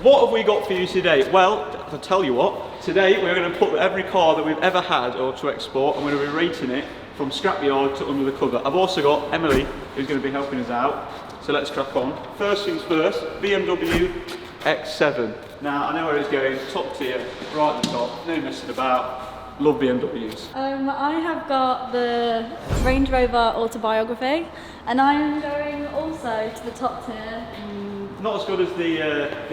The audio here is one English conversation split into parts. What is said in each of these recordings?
What have we got for you today? Well, I'll tell you what. Today we're going to put every car that we've ever had or to export, and we're going to be rating it from scrapyard to under the cover. I've also got Emily, who's going to be helping us out. So let's crack on. First things first, BMW X7. Now I know where it's going, top tier, right at the top, no messing about. Love BMWs. I have got the Range Rover Autobiography, and I am going also to the top tier. Not as good as the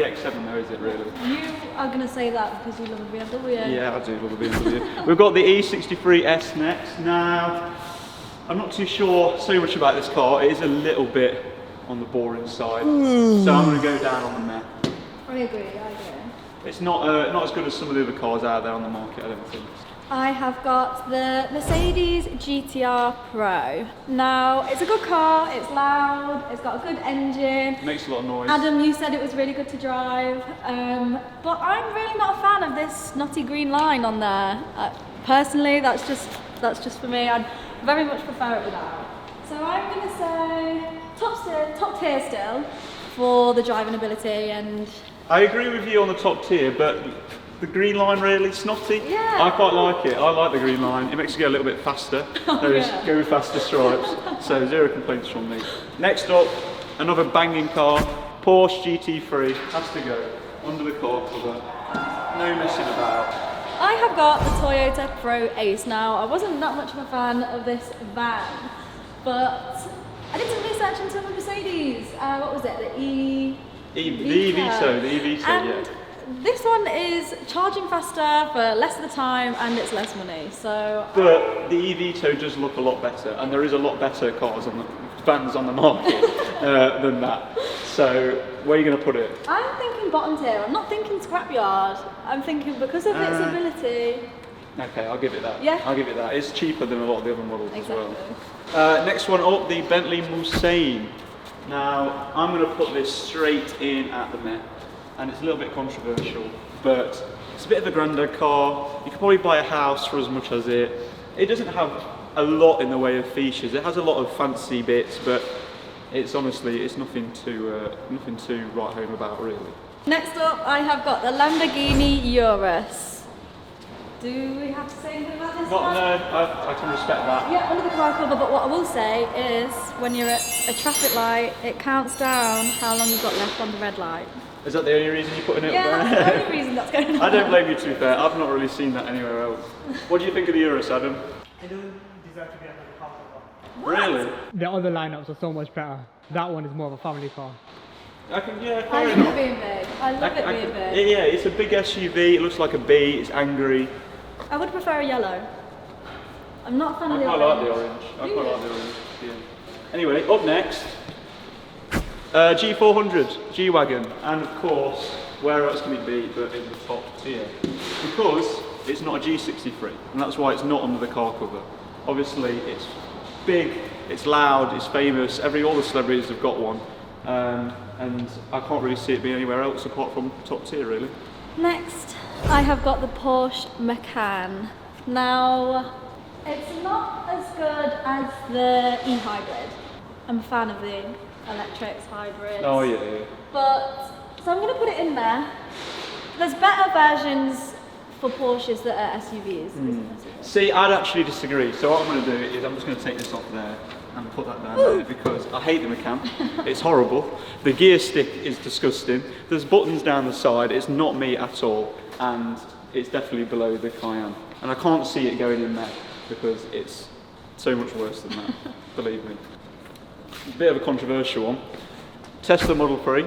X7 though, is it really? You are going to say that because you love a BMW. Yeah, I do love a BMW. We've got the E63S next. Now, I'm not too sure so much about this car. It is a little bit on the boring side. So I'm going to go down on the map. I agree. It's not as good as some of the other cars out there on the market, I don't think. I have got the Mercedes GTR Pro. Now, it's a good car, it's loud, it's got a good engine. Makes a lot of noise. Adam, you said it was really good to drive, but I'm really not a fan of this knotty green line on there. Personally, that's just for me. I'd very much prefer it without. So I'm going to say top tier still for the driving ability, and I agree with you on the top tier, but the green line really snotty. Yeah. I quite like it. I like the green line. It makes you go a little bit faster. Those go faster stripes. So zero complaints from me. Next up, another banging car, Porsche GT3. Has to go under the car cover. No messing about. I have got the Toyota Pro Ace. Now, I wasn't that much of a fan of this van, but I did some research into the Mercedes. What was it? The EV, yeah. This one is charging faster for less of the time, and it's less money. So, but the e-Vito does look a lot better, and there is a lot better vans on the market than that. So where are you going to put it? I'm thinking bottom tier. I'm not thinking scrapyard. I'm thinking because of its ability. Okay, I'll give it that. Yeah. I'll give it that. It's cheaper than a lot of the other models Exactly. as well. Next one up, the Bentley Mulsanne. Now, I'm going to put this straight in at the Met, and it's a little bit controversial, but it's a bit of a grander car. You could probably buy a house for as much as it. It doesn't have a lot in the way of features. It has a lot of fancy bits, but it's honestly, it's nothing to write home about really. Next up, I have got the Lamborghini Urus. Do we have to say anything about this one? No, I can respect that. Yeah, under the car cover, but what I will say is when you're at a traffic light, it counts down how long you've got left on the red light. Is that the only reason you're putting it Yeah, up there? that's the only reason that's going on. I don't blame you, to be fair. I've not really seen that anywhere else. What do you think of the Urus, Adam? It doesn't deserve to be under the car cover. Really? The other lineups are so much better. That one is more of a family car. I I love it being big. I love it being big. Yeah, it's a big SUV. It looks like a bee. It's angry. I would prefer a yellow. I'm not a fan of the I orange. quite like the orange. I quite like the orange. Yeah. Anyway, up next, G400, G-Wagon, and of course, where else can it be but in the top tier? Because it's not a G63, and that's why it's not under the car cover. Obviously, it's big, it's loud, it's famous. All the celebrities have got one, and I can't really see it being anywhere else apart from top tier, really. Next, I have got the Porsche Macan. Now, it's not as good as the E-Hybrid. I'm a fan of the electrics, hybrids. Oh yeah. But, so I'm going to put it in there. There's better versions for Porsches that are SUVs. See, I'd actually disagree. So what I'm going to do is I'm just going to take this off there and put that down there because I hate the Macan. It's horrible. The gear stick is disgusting. There's buttons down the side. It's not me at all, and it's definitely below the Cayenne. And I can't see it going in there because it's so much worse than that. Believe me. A bit of a controversial one. Tesla Model 3.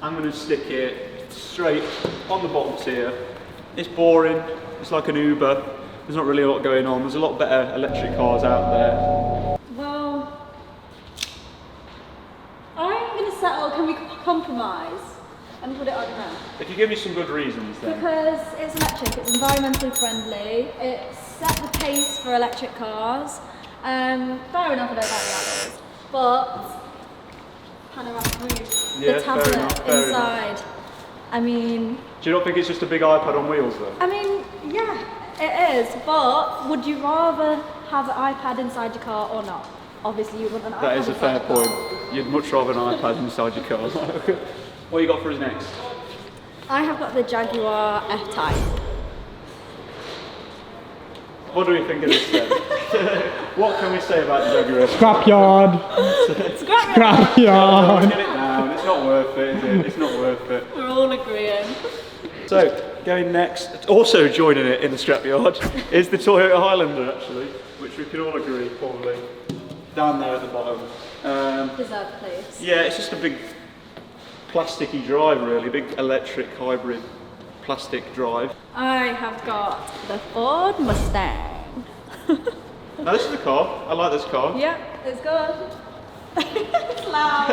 I'm going to stick it straight on the bottom tier. It's boring. It's like an Uber. There's not really a lot going on. There's a lot better electric cars out there. Well, I'm going to settle. Can we compromise and put it on there? If you give me some good reasons then. Because it's electric, it's environmentally friendly, it set the pace for electric cars. Fair enough, I don't like the alloys, but panoramic roof, the tablet inside. I mean... Do you not think it's just a big iPad on wheels though? I mean, yeah, it is, but would you rather have an iPad inside your car or not? Obviously you want an iPad. That is a fair point. You'd much rather an iPad inside your car. What you got for us next? I have got the Jaguar F-Type. What do we think of this then? What can we say about the Jaguar F-Type? Scrapyard. Scrapyard. Get it down, it's not worth it, is it? It's not worth it. We're all agreeing. So, going next, also joining it in the scrapyard, is the Toyota Highlander actually, which we can all agree probably, down there at the bottom. Deserved place. Yeah, it's just a big plasticky drive really, big electric hybrid plastic drive. I have got the Ford Mustang. Now this is the car, I like this car. Yep, it's good. It's loud.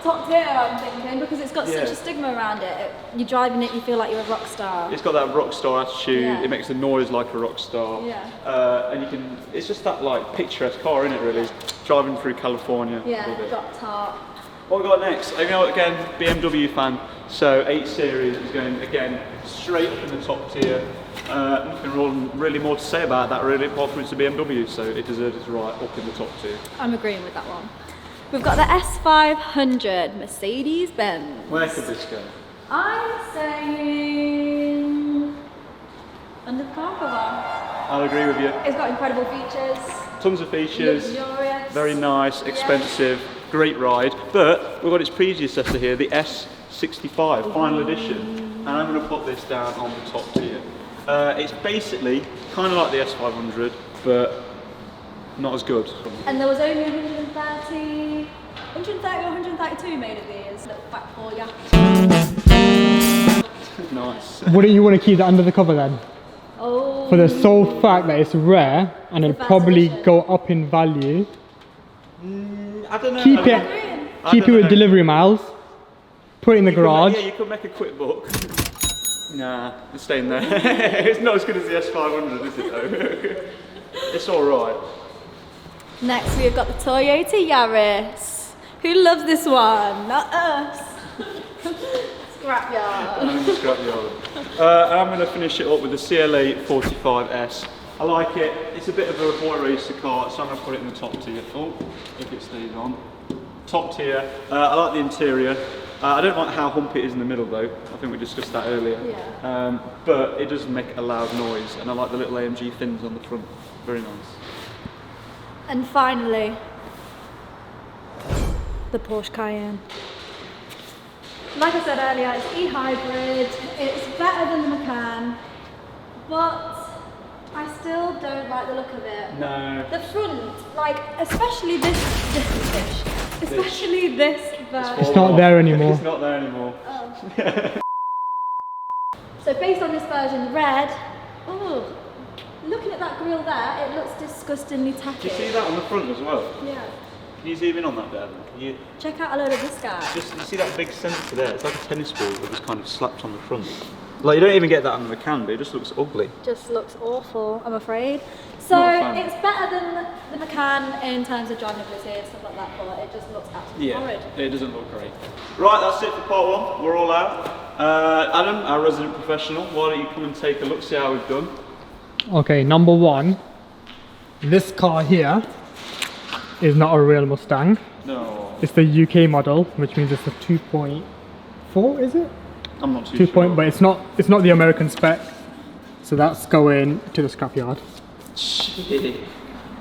Top tier, I'm thinking, because it's got such a stigma around it. You're driving it, you feel like you're a rock star. It's got that rock star attitude, Yeah. it makes a noise like a rock star. Yeah. And you can, it's just that like picturesque car, isn't it really? Driving through California. Yeah, with it. drop top. What we got next? You know, again, BMW fan, so 8 Series is going again straight up in the top tier. Nothing really more to say about that really, apart from it's a BMW, so it deserves its right up in the top tier. I'm agreeing with that one. We've got the S500 Mercedes-Benz. Where could this go? I'm saying under the car cover. I'll agree with you. It's got incredible features. Tons of features, Luxurious. very nice, expensive, great ride. But we've got its predecessor here, the S65 final edition, and I'm going to put this down on the top tier. It's basically kind of like the S500, but not as good. And there was only 130 or 132 made of these. Little fat for ya. Nice. Wouldn't you want to keep that under the cover then? Oh. For the sole fact that it's rare and it'll first probably edition. go up in value. I don't know. Keep I it. don't- I Keep it don't with know. delivery miles. Put it in the You could garage. make- yeah, you could make a quick buck. Nah, it's staying there. It's not as good as the S500, is it though? It's alright. Next we've got the Toyota Yaris. Who loves this one? Not us. Scrapyard. Scrapyard. And I'm going to finish it up with the CLA 45S. I like it. It's a bit of a boy racer car, so I'm going to put it in the top tier. Oh, if it stays on. Top tier. I like the interior. I don't like how humpy it is in the middle though. I think we discussed that earlier. Yeah. But it does make a loud noise, and I like the little AMG fins on the front. Very nice. And finally, the Porsche Cayenne. Like I said earlier, it's e-hybrid, it's better than the Macan, but I still don't like the look of it. No. The front, like, especially this version. It's not there anymore. It's not there anymore. Oh. So based on this version, the red, oh, looking at that grille there, it looks disgustingly tacky. Do you see that on the front as well? Yeah. Can you zoom in on that, Dan? Can you Check out a load of this guy. just, you see that big centre there? It's like a tennis ball that was kind of slapped on the front. Like, you don't even get that on the Macan, but it just looks ugly. Just looks awful, I'm afraid. So Not a fan. it's better than the Macan in terms of drivability and stuff like that, but it just looks absolutely horrid. it doesn't look great. Right, that's it for part one. We're all out. Adam, our resident professional, why don't you come and take a look, see how we've done? Okay, number one. This car here is not a real Mustang. No, It's the UK model, which means it's a 2.4, is it? I'm not too 2 sure. point, but it's not the American spec. So that's going to the scrapyard.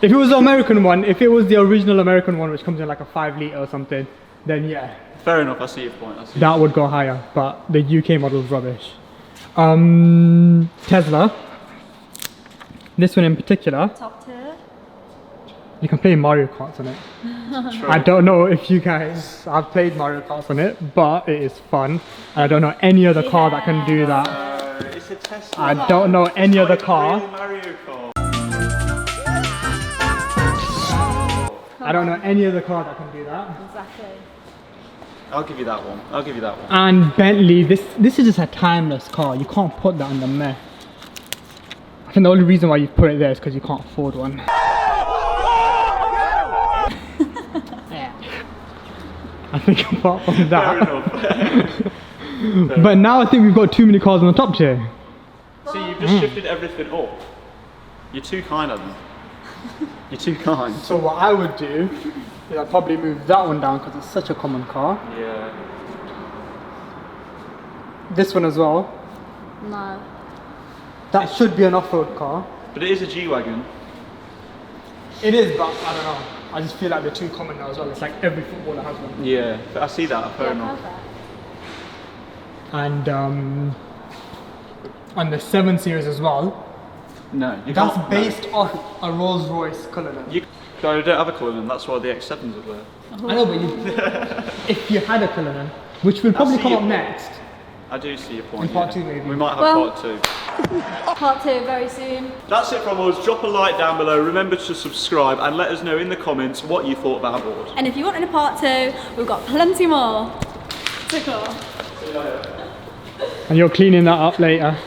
If it was the American one, if it was the original American one, which comes in like a 5 litre or something, then yeah, Fair enough, I see your point. I see that would go higher. But the UK model is rubbish. Tesla. This one in particular, Top tier. you can play Mario Kart on it. True. I don't know if you guys have played Mario Kart on it, but it is fun. And I don't know any other car that can do that. It's a Tesla. I don't know any other Like car. real Mario Kart. I don't know any other car that can do that. Exactly. I'll give you that one. I'll give you that one. And Bentley, this is just a timeless car. You can't put that on the meh. I think the only reason why you've put it there is because you can't afford one. I think apart from Fair that. enough. But now I think we've got too many cars on the top tier. See, you've just shifted everything up. You're too kind, Adam. You're too kind. So what I would do is I'd probably move that one down because it's such a common car. Yeah. this one as well. No. That should be an off-road car. But it is a G-Wagon. It is, but I don't know. I just feel like they're too common now as well. It's like every footballer has one. Yeah, but I see that, fair enough. Perfect. And on the 7 Series as well. No, you That's can't. based off a Rolls Royce Cullinan. You don't have a Cullinan, that's why the X7s are there. I know, but if you had a Cullinan, which will probably see come your up point. next. I do see your point. In part 2 maybe. We might have Well- part 2. Part 2 very soon. That's it from us. Drop a like down below. Remember to subscribe and let us know in the comments what you thought about our board. And if you want a part 2, we've got plenty more to come. And you're cleaning that up later.